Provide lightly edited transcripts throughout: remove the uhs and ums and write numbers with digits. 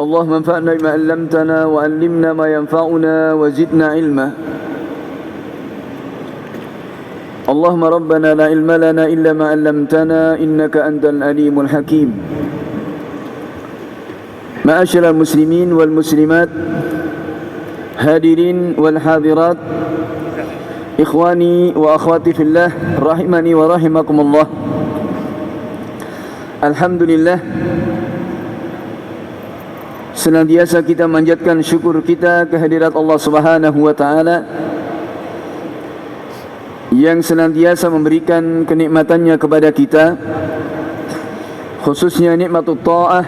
اللهم انفعنا بما علمتنا وعلمنا ما ينفعنا وزدنا علما. اللهم ربنا لا علم لنا إلا ما علمتنا إنك أنت العليم الحكيم. معاشر المسلمين والمسلمات، hadirin wal hadirat, ikhwani wa akhwati fillah, rahimani wa rahimakumullah. Alhamdulillah, senantiasa kita manjatkan syukur kita kehadirat Allah Subhanahu wa taala yang senantiasa memberikan kenikmatannya kepada kita, khususnya nikmatul ta'ah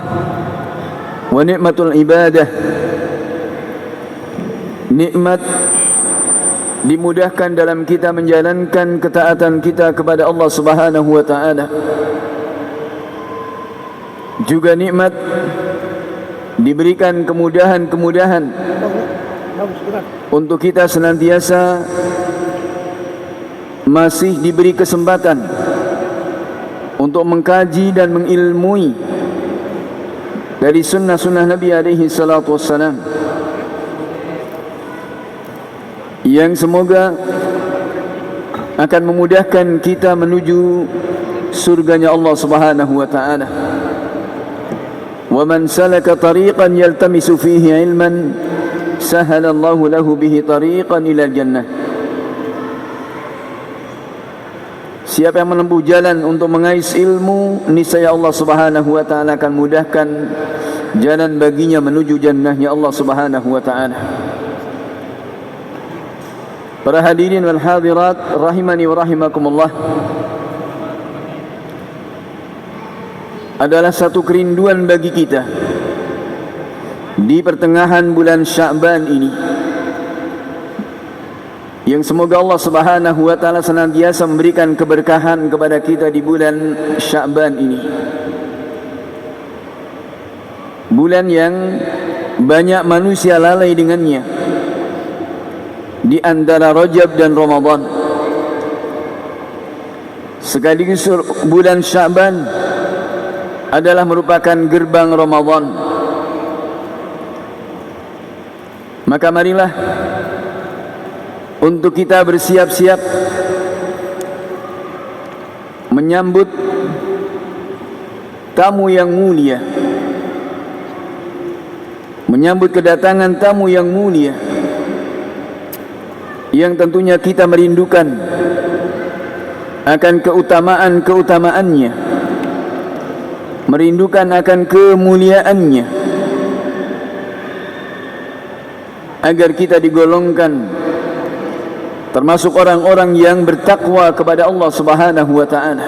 wa nikmatul ibadah. Nikmat dimudahkan dalam kita menjalankan ketaatan kita kepada Allah Subhanahu wa taala. Juga nikmat diberikan kemudahan-kemudahan untuk kita senantiasa masih diberi kesempatan untuk mengkaji dan mengilmui dari sunnah-sunnah Nabi alaihi salatu wassalam, yang semoga akan memudahkan kita menuju surganya Allah Subhanahu wa taala. Wa man salaka tariqan yaltamisu fihi ilman sahala Allahu lahu bihi tariqan ila jannah. Siapa yang menempuh jalan untuk mengais ilmu, niscaya Allah Subhanahu wa taala akan mudahkan jalan baginya menuju jannahnya Allah Subhanahu wa taala. Para hadirin wal hadirat, rahimani wa rahimakumullah, adalah satu kerinduan bagi kita di pertengahan bulan Sya'ban ini, yang semoga Allah Subhanahu wa taala senantiasa memberikan keberkahan kepada kita di bulan Sya'ban ini. Bulan yang banyak manusia lalai dengannya di antara Rajab dan Ramadan. Sekaligus bulan Sya'ban adalah merupakan gerbang Ramadan. Maka marilah untuk kita bersiap-siap menyambut tamu yang mulia, menyambut kedatangan tamu yang mulia, yang tentunya kita merindukan akan keutamaan-keutamaannya, merindukan akan kemuliaannya, agar kita digolongkan termasuk orang-orang yang bertakwa kepada Allah Subhanahu wa taala.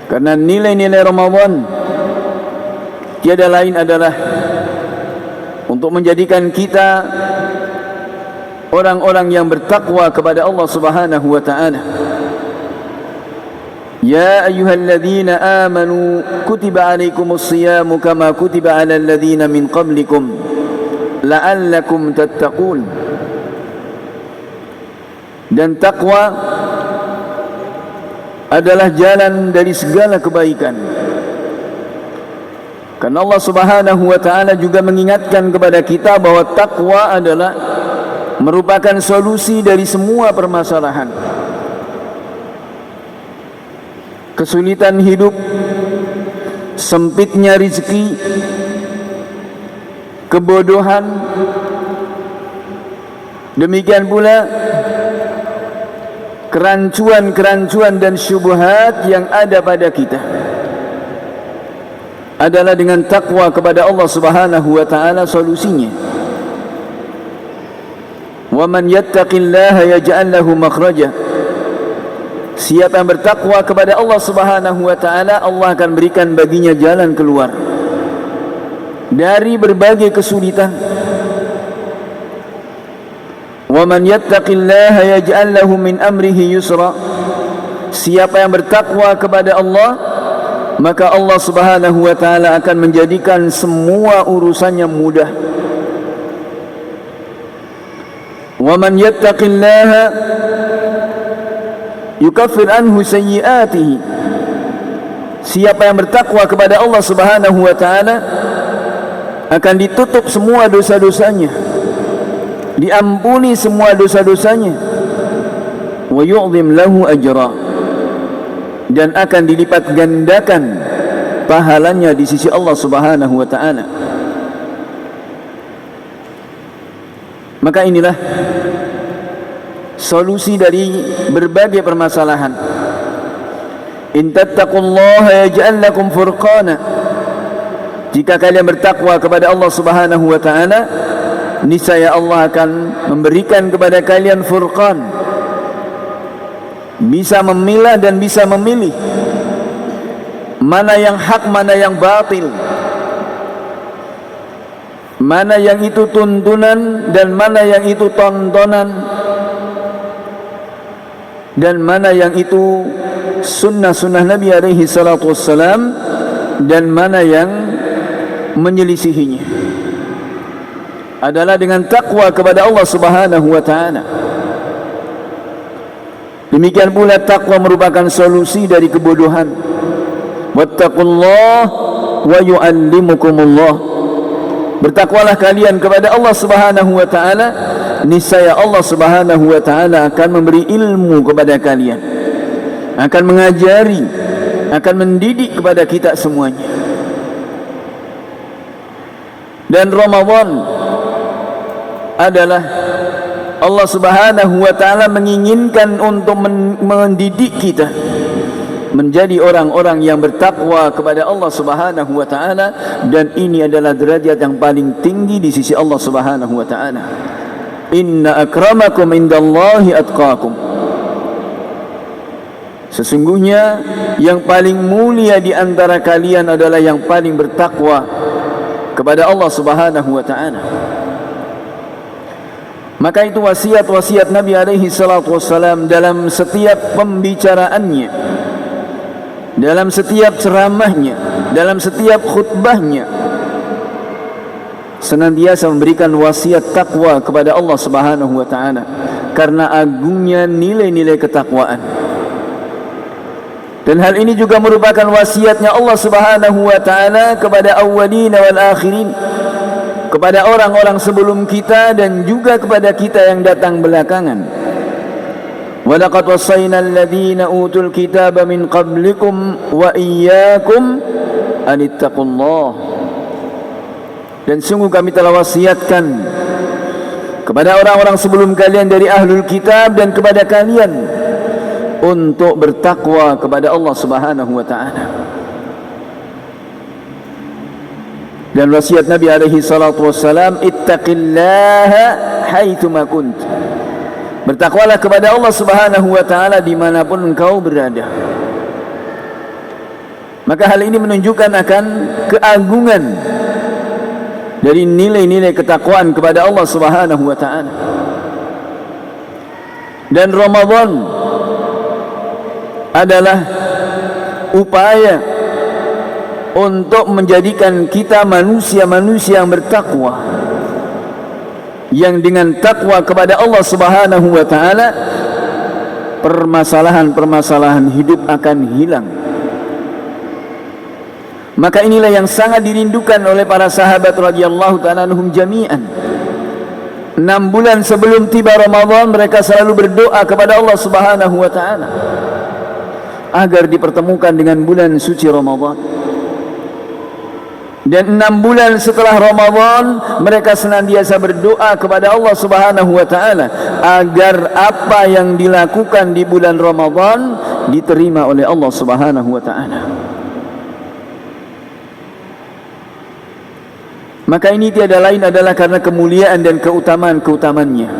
Karena nilai-nilai Ramadan tiada lain adalah untuk menjadikan kita orang-orang yang bertakwa kepada Allah Subhanahu wa taala. Ya ayyuhalladzina amanu kutiba alaikumus siyamu kama kutiba alal ladzina min qablikum la'allakum tattaqun. Dan takwa adalah jalan dari segala kebaikan. Karena Allah Subhanahu wa taala juga mengingatkan kepada kita bahwa takwa adalah merupakan solusi dari semua permasalahan. Kesulitan hidup, sempitnya rezeki, kebodohan, demikian pula kerancuan-kerancuan dan syubhat yang ada pada kita, adalah dengan takwa kepada Allah Subhanahu wa taala solusinya. Wa man yattaqillaha yaj'al lahu makhraja. Siapa yang bertakwa kepada Allah Subhanahu wa taala, Allah akan berikan baginya jalan keluar dari berbagai kesulitan. Wa man yattaqillaha yaj'al lahu min amrihi yusra. Siapa yang bertakwa kepada Allah, maka Allah Subhanahu wa taala akan menjadikan semua urusannya mudah. Wa man yattaqillaha yukaffir anhu sayyi'atihi. siapa yang bertakwa kepada Allah Subhanahu wa taala akan ditutup semua dosa-dosanya, diampuni semua dosa-dosanya, wa yu'zim lahu ajra, dan akan dilipat gandakan pahalanya di sisi Allah Subhanahu wa taala. Maka inilah solusi dari berbagai permasalahan. In tattaqullaha yaj'al lakum furqana. Jika kalian bertakwa kepada Allah Subhanahu wa taala, niscaya Allah akan memberikan kepada kalian furqan, bisa memilah dan bisa memilih mana yang hak, mana yang batil, mana yang itu tuntunan dan mana yang itu tontonan, dan mana yang itu sunnah-sunnah Nabi alaihi salatu wassalam, dan mana yang menyelisihinya. Adalah dengan takwa kepada Allah Subhanahu wa taala. Demikian pula takwa merupakan solusi dari kebodohan. Wattaqullah wa yu'allimukumullah. Bertakwalah kalian kepada Allah Subhanahu wa taala, niscaya Allah Subhanahu wa taala akan memberi ilmu kepada kalian, akan mengajari, akan mendidik kepada kita semuanya. Dan Ramadan adalah Allah Subhanahu wa taala menginginkan untuk mendidik kita menjadi orang-orang yang bertakwa kepada Allah Subhanahu wa taala, dan ini adalah derajat yang paling tinggi di sisi Allah Subhanahu wa taala. Inna akramakum indallahi atqakum. Sesungguhnya yang paling mulia di antara kalian adalah yang paling bertakwa kepada Allah Subhanahu wa taala. Maka itu wasiat-wasiat Nabi alaihi salatu wassalam dalam setiap pembicaraannya, dalam setiap ceramahnya, dalam setiap khutbahnya, senantiasa memberikan wasiat takwa kepada Allah Subhanahu wa taala, karena agungnya nilai-nilai ketakwaan. Dan hal ini juga merupakan wasiatnya Allah Subhanahu wa taala kepada awwalin wal akhirin, kepada orang-orang sebelum kita dan juga kepada kita yang datang belakangan. Wa laqad wassayna alladhina utul kitaba min qablikum wa iyyakum an ittaqullah. Dan sungguh kami telah wasiatkan kepada orang-orang sebelum kalian dari ahlul kitab dan kepada kalian untuk bertakwa kepada Allah Subhanahu wa taala. Dan wasiat Nabi alaihi salatu wassalam, ittaqillaha haitsuma kunt. Bertakwalah kepada Allah Subhanahu wa taala dimanapun engkau berada. Maka hal ini menunjukkan akan keagungan dari nilai-nilai ketakwaan kepada Allah Subhanahu wa taala. Dan Ramadan adalah upaya untuk menjadikan kita manusia-manusia yang bertakwa, yang dengan takwa kepada Allah Subhanahu wa taala permasalahan-permasalahan hidup akan hilang. Maka inilah yang sangat dirindukan oleh para sahabat radhiyallahu ta'ala anhum jami'an. 6 bulan sebelum tiba Ramadan mereka selalu berdoa kepada Allah Subhanahu wa taala agar dipertemukan dengan bulan suci Ramadan. Dan 6 bulan setelah Ramadan mereka senantiasa berdoa kepada Allah Subhanahu wa taala agar apa yang dilakukan di bulan Ramadan diterima oleh Allah Subhanahu wa taala. Maka ini tiada lain adalah karena kemuliaan dan keutamaan-keutamaannya.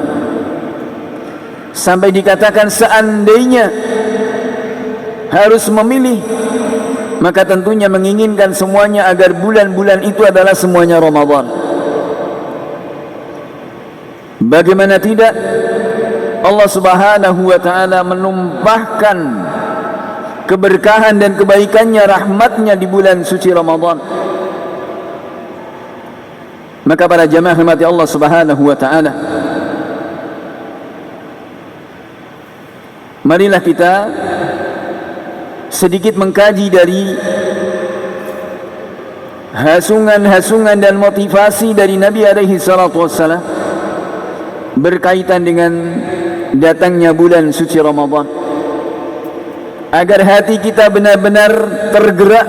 Sampai dikatakan seandainya harus memilih, maka tentunya menginginkan semuanya agar bulan-bulan itu adalah semuanya Ramadan. Bagaimana tidak, Allah Subhanahu wa taala menumpahkan keberkahan dan kebaikannya, rahmatnya di bulan suci Ramadan. Maka para jamaah rahmati Allah Subhanahu wa taala, marilah kita sedikit mengkaji dari hasungan-hasungan dan motivasi dari Nabi alaihi salatu wassalam berkaitan dengan datangnya bulan suci Ramadan, agar hati kita benar-benar tergerak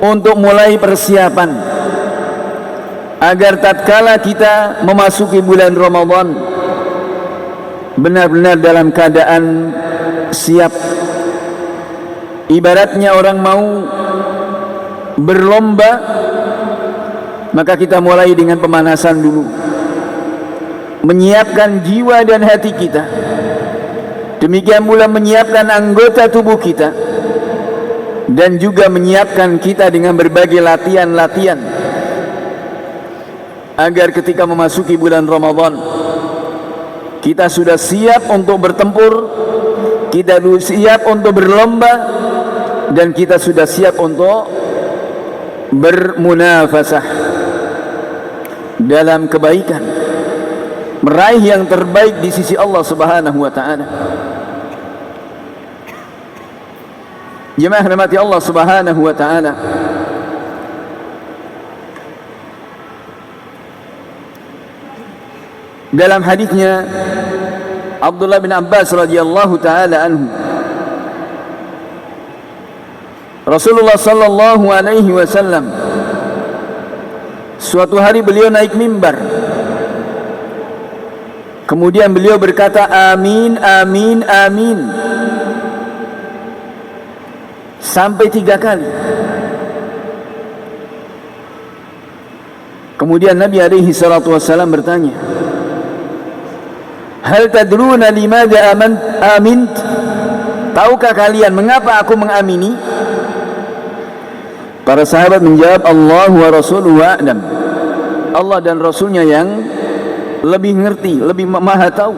untuk mulai persiapan, agar tatkala kita memasuki bulan Ramadan benar-benar dalam keadaan siap. Ibaratnya orang mau berlomba, maka kita mulai dengan pemanasan dulu, menyiapkan jiwa dan hati kita. Demikian pula menyiapkan anggota tubuh kita, dan juga menyiapkan kita dengan berbagai latihan-latihan, agar ketika memasuki bulan Ramadan kita sudah siap untuk bertempur, kita siap untuk berlomba, dan kita sudah siap untuk bermunafasah dalam kebaikan, meraih yang terbaik di sisi Allah Subhanahu wa taala. Jemaah rahmati Allah Subhanahu wa taala, dalam hadisnya Abdullah bin Abbas radhiyallahu taala anhu, Rasulullah sallallahu alaihi wasallam suatu hari beliau naik mimbar, kemudian beliau berkata amin amin amin sampai 3 kali. Kemudian Nabi alaihi salatu wasallam bertanya, hal tadruna limadha amint? Tahukah kalian mengapa aku mengamini? Para sahabat menjawab, Allah wa rasuluhu a'lam. Allah dan Rasulnya yang lebih ngerti, lebih maha tahu.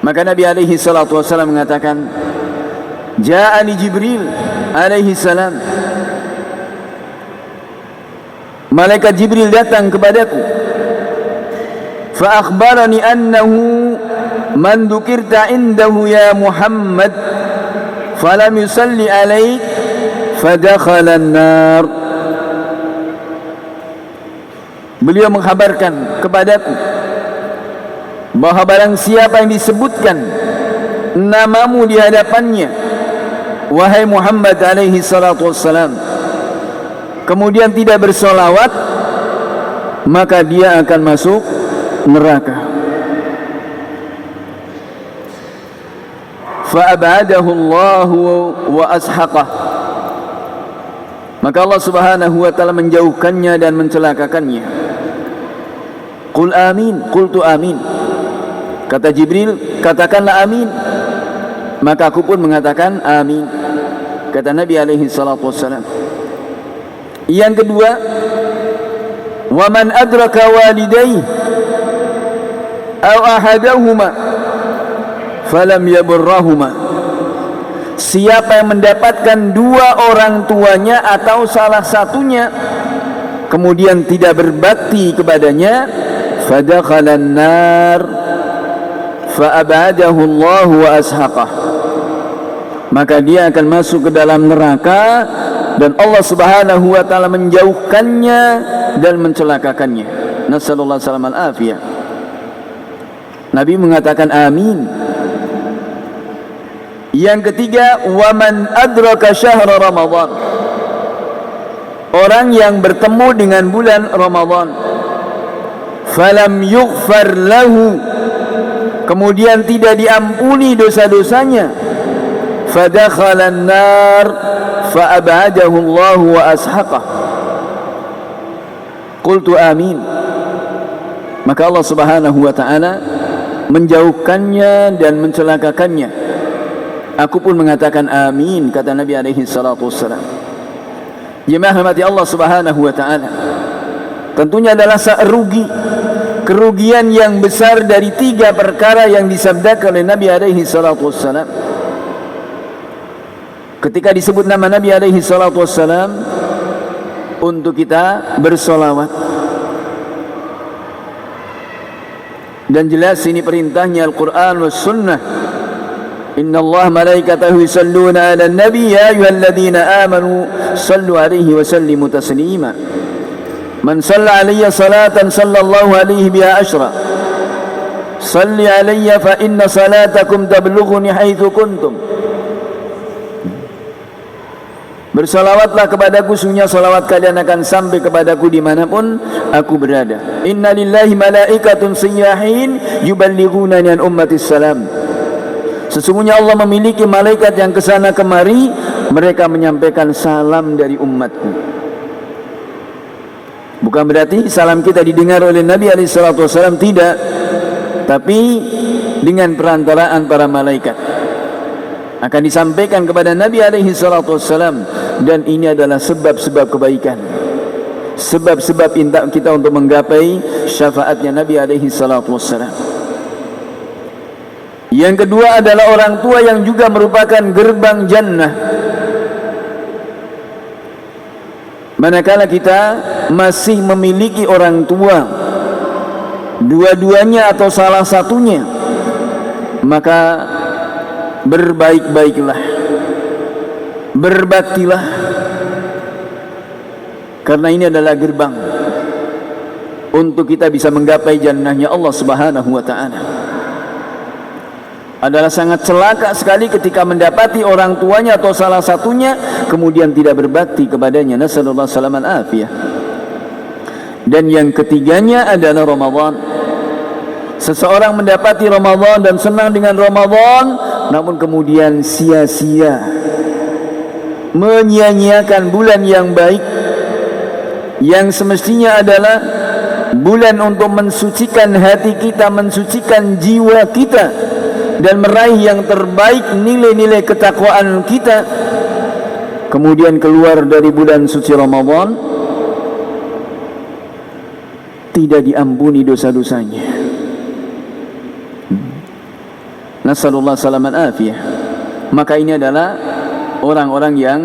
Maka Nabi alaihi salatu wasallam mengatakan, Ja'ani Jibril alaihi salam, malaikat Jibril datang kepadaku, fa akhbarani annahu man dzukirta indahu ya Muhammad falam yusalli alaik fadakhala an-nar. Beliau mengkhabarkan kepadaku bahwa barang siapa yang disebutkan namamu di hadapannya, wahai Muhammad alaihi salatu wassalam, kemudian tidak bersolawat, maka dia akan masuk neraka. Fa'abadahu Allah wa ashaqah, maka Allah Subhanahu wa taala menjauhkannya dan mencelakakannya. Qul amin, qultu amin. Kata Jibril, katakanlah amin. Maka aku pun mengatakan amin. Kata Nabi alaihi salatu wassalam. Yang kedua, wa man adraka walidayhi aw ahadahuma falam yaburrahuma. Siapa yang mendapatkan 2 orang tuanya atau salah satunya kemudian tidak berbakti kepadanya, fadakhalan nar fa'abadahu Allah wa ashaqah, maka dia akan masuk ke dalam neraka dan Allah Subhanahu wa taala menjauhkannya dan mencelakakannya. Nasallallahu alaihi wasallam al-afiyah. Nabi mengatakan amin. Yang ketiga, wa man adraka syahra Ramadan, orang yang bertemu dengan bulan Ramadan, falam yughfar lahu, kemudian tidak diampuni dosa-dosanya, fadakhalan nar fa'abadahu Allah wa ashaqah. Qultu amin. Maka Allah Subhanahu wa taala menjauhkannya dan mencelakakannya. Aku pun mengatakan amin, kata Nabi alaihi salatu wassalam. Jemaah rahmati Allah Subhanahu wa taala, tentunya adalah kerugian yang besar dari 3 perkara yang disabdakan oleh Nabi alaihi salatu wassalam. Ketika disebut nama Nabi alaihi salatu wassalam, untuk kita bersolawat, dan jelas ini perintahnya Al-Quran was Sunnah Inna Allah malaikatahu yusalluna ala nabi ya ayyuhalladzina amanu sallu alaihi wa sallimu taslima. Man salla alayya salatan sallallahu alaihi biha ashra. Salli alayya fa inna salatakum tablughuni haitsu kuntum. Bersalawatlah kepadaku, sungguhnya salawat kalian akan sampai kepadaku dimanapun aku berada. Inna lillahi malaikatun sayyahin yuballighunani an ummatis salam. Sesungguhnya Allah memiliki malaikat yang kesana kemari, mereka menyampaikan salam dari umatku. Bukan berarti salam kita didengar oleh Nabi SAW, tidak, tapi dengan perantaraan para malaikat akan disampaikan kepada Nabi SAW, dan ini adalah sebab-sebab kebaikan, sebab-sebab kita untuk menggapai syafaatnya Nabi SAW. Yang kedua adalah orang tua yang juga merupakan gerbang jannah. Manakala kita masih memiliki orang tua, dua-duanya atau salah satunya, maka berbaik-baiklah, berbaktilah, karena ini adalah gerbang untuk kita bisa menggapai jannahnya Allah Subhanahu wa ta'ala. Adalah sangat celaka sekali ketika mendapati orang tuanya atau salah satunya kemudian tidak berbakti kepadanya. Nasallallahu salaman afiyah. Dan yang ketiganya adalah Ramadan. Seseorang mendapati Ramadan dan senang dengan Ramadan, namun kemudian sia-sia, menyia-nyiakan bulan yang baik, yang semestinya adalah bulan untuk mensucikan hati kita, mensucikan jiwa kita, dan meraih yang terbaik nilai-nilai ketakwaan kita. Kemudian keluar dari bulan suci Ramadan, tidak diampuni dosa-dosanya. Nasallallahu salaman afiyah. Maka ini adalah orang-orang yang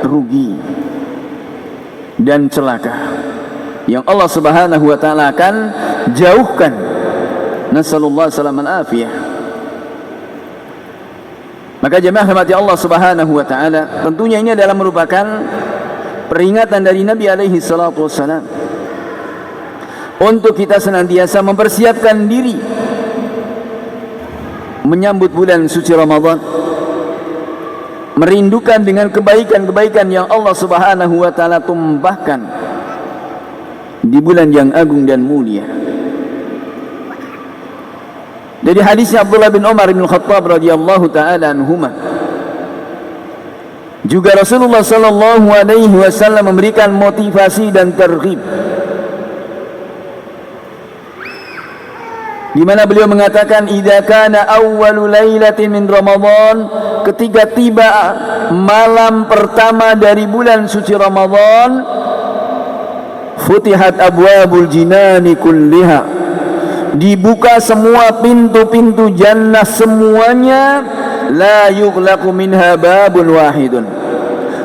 rugi dan celaka, yang Allah Subhanahu wa ta'ala akan jauhkan. Nasallallahu salaman afiyah. Maka jemaah rahmati Allah Subhanahu wa ta'ala, tentunya ini adalah merupakan peringatan dari Nabi alaihi salatu wassalam untuk kita senantiasa mempersiapkan diri menyambut bulan suci Ramadan, merindukan dengan kebaikan-kebaikan yang Allah Subhanahu wa ta'ala tumpahkan di bulan yang agung dan mulia. Dari hadisnya Abdullah bin Umar bin Khattab radhiyallahu taala anhuma, juga Rasulullah sallallahu alaihi wasallam memberikan motivasi dan targhib, di mana beliau mengatakan, idza kana awwalu lailatin min Ramadan, ketika tiba malam pertama dari bulan suci Ramadan, futihat abwabul jinani kulliha, dibuka semua pintu-pintu jannah semuanya, la yughlaqu minha babun wahidun,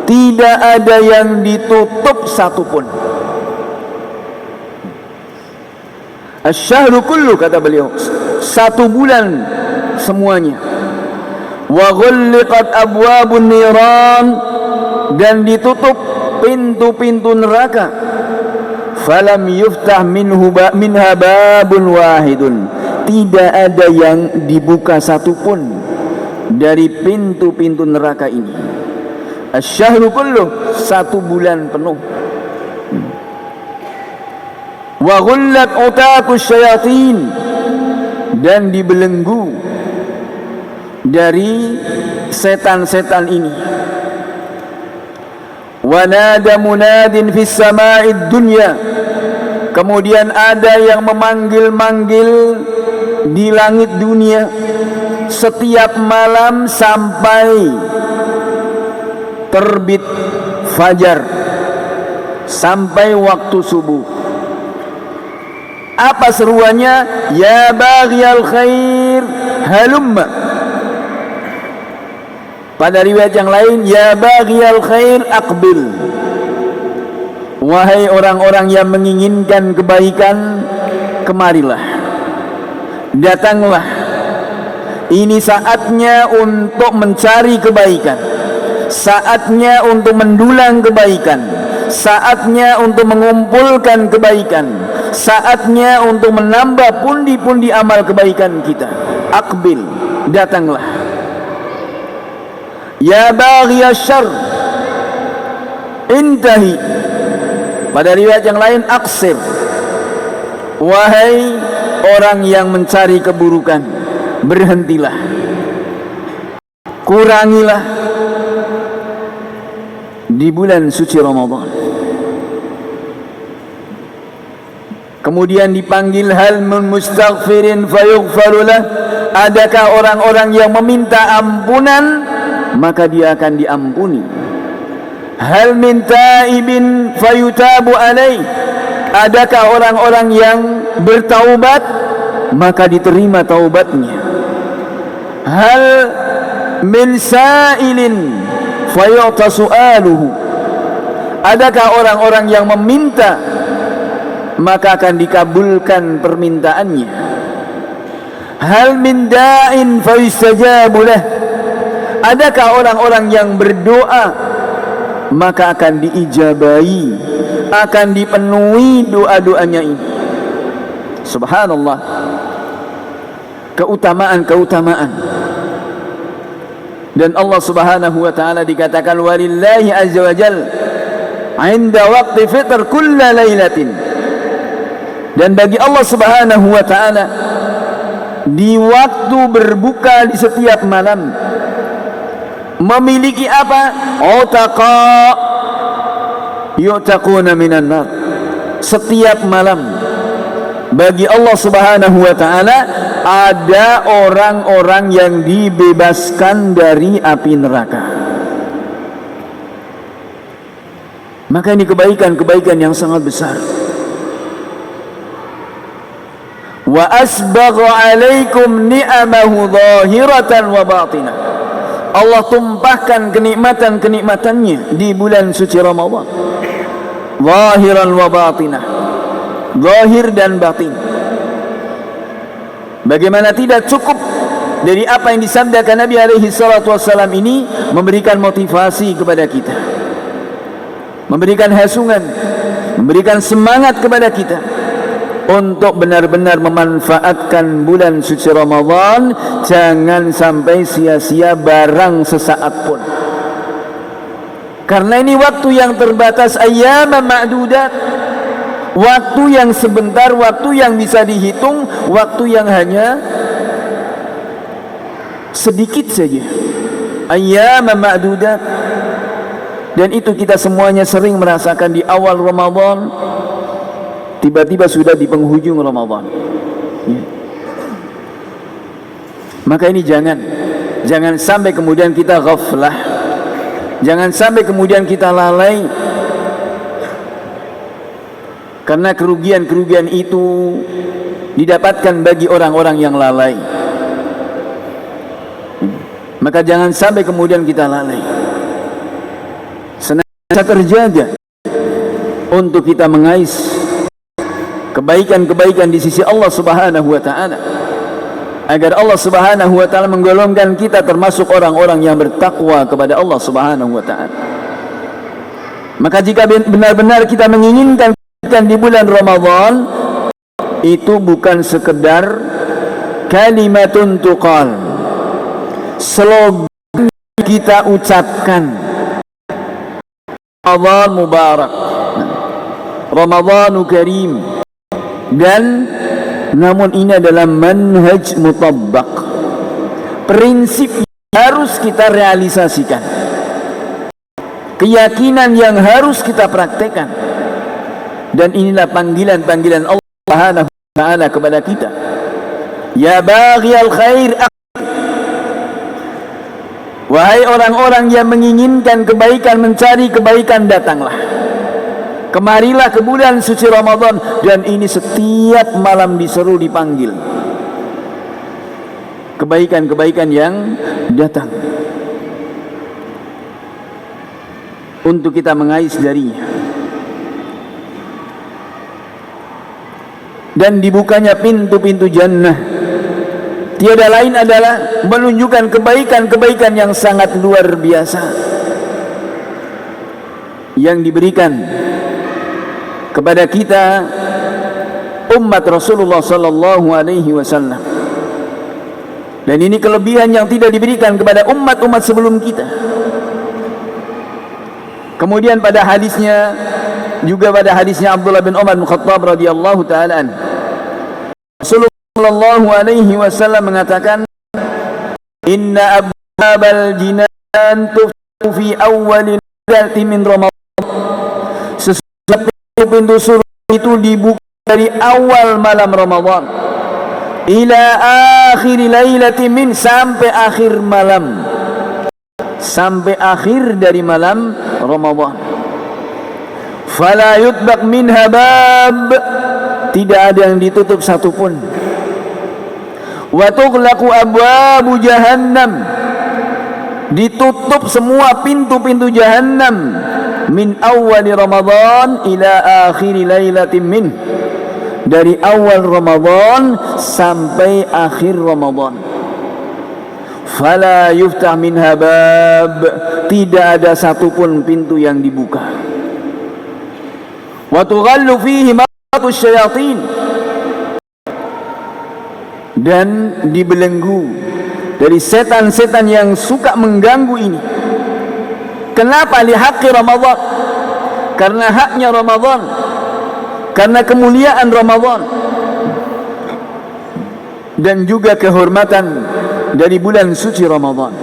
tidak ada yang ditutup satupun. Asy-syahru kullu, kata beliau, satu bulan semuanya. Wa ghulliqat abwabun niran, dan ditutup pintu-pintu neraka. Falam yuftah minha babun wahidun, tidak ada yang dibuka satupun dari pintu-pintu neraka ini. Asy-syahru kullu, satu bulan penuh. Wa ghullat utakus syayatin, dan dibelenggu dari setan-setan ini. Wa nada munadin fis sama'id dunya, kemudian ada yang memanggil-manggil di langit dunia setiap malam sampai terbit fajar, sampai waktu subuh. Apa seruannya? Ya baghiyal khair halumma. Pada riwayat yang lain, ya baghiyal khair aqbil. Wahai orang-orang yang menginginkan kebaikan, kemarilah, datanglah. Ini saatnya untuk mencari kebaikan, saatnya untuk mendulang kebaikan, saatnya untuk mengumpulkan kebaikan, saatnya untuk menambah pundi-pundi amal kebaikan kita. Aqbil, datanglah. Ya baghiya syarr, intahi. Pada riwayat yang lain, aqsir. Wahai orang yang mencari keburukan, berhentilah, kurangilah di bulan suci Ramadan. Kemudian dipanggil, hal min mustaghfirin fayughfarulah. Adakah orang-orang yang meminta ampunan maka dia akan diampuni? Hal min taibin fayutabu alaih. Adakah orang-orang yang bertaubat maka diterima taubatnya? Hal min sa'ilin fayu'ta su'aluhu. Adakah orang-orang yang meminta maka akan dikabulkan permintaannya? Hal min da'in fayustajabu lah. Adakah orang-orang yang berdoa maka akan diijabahi, akan dipenuhi doa-doanya ini? Subhanallah, keutamaan-keutamaan. Dan Allah Subhanahu wa taala dikatakan, walillahi azza wa jalla 'inda waqti fitr kulla lailatin. Dan bagi Allah Subhanahu wa taala di waktu berbuka di setiap malam memiliki apa? Utaqa yu'taquna minan nar. Setiap malam bagi Allah Subhanahu wa taala ada orang-orang yang dibebaskan dari api neraka. Maka ini kebaikan-kebaikan yang sangat besar. Wa asbagha alaikum ni'amahu zahiratan wa batinah. Allah tumpahkan kenikmatan-kenikmatannya di bulan suci Ramadan. Zahiran wa batinah. Zahir dan batin. Bagaimana tidak cukup dari apa yang disabdakan Nabi alaihi salatu wassalam ini memberikan motivasi kepada kita, memberikan hasungan, memberikan semangat kepada kita untuk benar-benar memanfaatkan bulan suci Ramadan. Jangan sampai sia-sia barang sesaat pun, karena ini waktu yang terbatas, ayyaman ma'dudat, waktu yang sebentar, waktu yang bisa dihitung, waktu yang hanya sedikit saja. Ayyaman ma'dudat. Dan itu kita semuanya sering merasakan di awal Ramadan, tiba-tiba sudah di penghujung Ramadan. Ya. Maka ini jangan sampai kemudian kita ghaflah, jangan sampai kemudian kita lalai, karena kerugian-kerugian itu didapatkan bagi orang-orang yang lalai. Maka jangan sampai kemudian kita lalai, senantiasa terjaga untuk kita mengais kebaikan-kebaikan di sisi Allah Subhanahu wa taala, agar Allah Subhanahu wa taala menggolongkan kita termasuk orang-orang yang bertakwa kepada Allah Subhanahu wa taala. Maka jika benar-benar kita menginginkan di bulan Ramadan, itu bukan sekedar kalimatun tuqal, slogan kita ucapkan, Ramadan mubarak, Ramadanu karim. Dan namun ini adalah manhaj mutabbaq, prinsip yang harus kita realisasikan, keyakinan yang harus kita praktekkan. Dan inilah panggilan-panggilan Allah Subhanahu wa taala kepada kita. Ya baghiyal khair, wahai orang-orang yang menginginkan kebaikan, mencari kebaikan, datanglah, kemarilah ke bulan suci Ramadan. Dan ini setiap malam diseru, dipanggil kebaikan-kebaikan yang datang untuk kita mengais darinya. Dan dibukanya pintu-pintu jannah, tiada lain adalah menunjukkan kebaikan-kebaikan yang sangat luar biasa yang diberikan kepada kita umat Rasulullah sallallahu alaihi wasallam. Dan ini kelebihan yang tidak diberikan kepada umat-umat sebelum kita. Kemudian pada hadisnya, juga pada hadisnya Abdullah bin Umar bin Khattab radhiyallahu taala anhu, Rasulullah sallallahu alaihi wasallam mengatakan, "Inna abwabal jinan tuftahu fi awwalil lailati min Ramadan." Sesungguhnya pintu surga itu dibuka dari awal malam Ramadan ila akhir lailati min, sampai akhir malam, sampai akhir dari malam Ramadan. Fala yutbaq minha bab, tidak ada yang ditutup satupun. Wa tughlaqu abwabu jahannam, ditutup semua pintu-pintu jahannam min awwali Ramadan ila akhir lailatin min, dari awal Ramadan sampai akhir Ramadan. Fala yuftah minha bab, tidak ada satupun pintu yang dibuka. Wa tughallu fihi maratus syayatin, dan dibelenggu dari setan-setan yang suka mengganggu ini. Kenapa? Lihaqqi Ramadan, karena haknya Ramadan, karena kemuliaan Ramadan, dan juga kehormatan dari bulan suci Ramadan.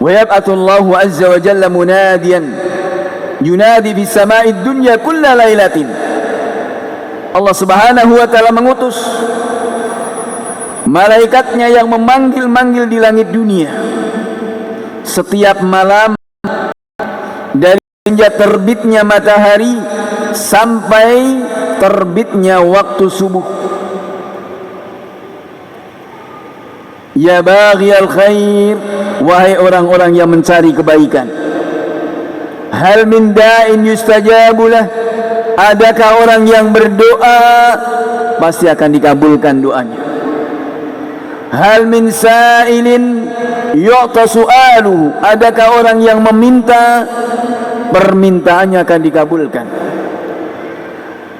Wa yab'athu Allahu azza wa jalla munadiyan yunadi bis sama'id dunya kulla lailatin. Allah Subhanahu wa taala mengutus malaikatnya yang memanggil-manggil di langit dunia setiap malam, dari sejak terbitnya matahari sampai terbitnya waktu subuh. Ya baghiyal khair, wahai orang-orang yang mencari kebaikan, hal min da'in yustajabulah, adakah orang yang berdoa pasti akan dikabulkan doanya. Hal min sa'ilin yu'ta su'aluhu, adakah orang yang meminta permintaannya akan dikabulkan.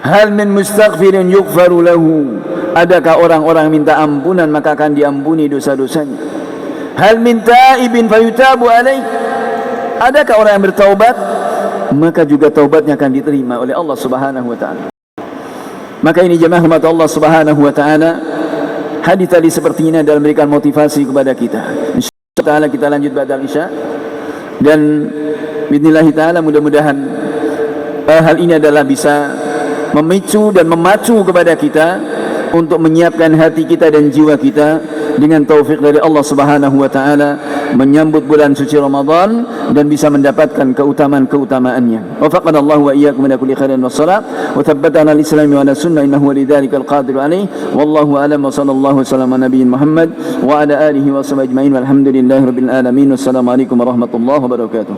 Hal min mustaghfirin yughfaru lahu, adakah orang-orang minta ampunan maka akan diampuni dosa-dosanya. Hal min taibin fayutabu alaih, adakah orang yang bertaubat maka juga taubatnya akan diterima oleh Allah Subhanahu wa taala. Maka ini jemaah umat Allah Subhanahu wa taala, hadis tadi seperti ini adalah memberikan motivasi kepada kita. Insyaallah taala kita lanjut ba'da isya, dan bismillah taala mudah-mudahan hal ini adalah bisa memicu dan memacu kepada kita untuk menyiapkan hati kita dan jiwa kita dengan taufik dari Allah Subhanahu wa taala menyambut bulan suci Ramadan dan bisa mendapatkan keutamaan-keutamaannya. Wafaqana Allah wa iyyakum min kulli khairin wassalam wa thabbatana al-islam wa ala sunnah innahu walidhalika al-qadir alayh. Wallahu a'lam wa sallallahu wasallam ala nabiyyin Muhammad wa ala alihi wa sahbihi ajma'in walhamdulillahi rabbil alamin. Wassalamu alaikum warahmatullahi wabarakatuh.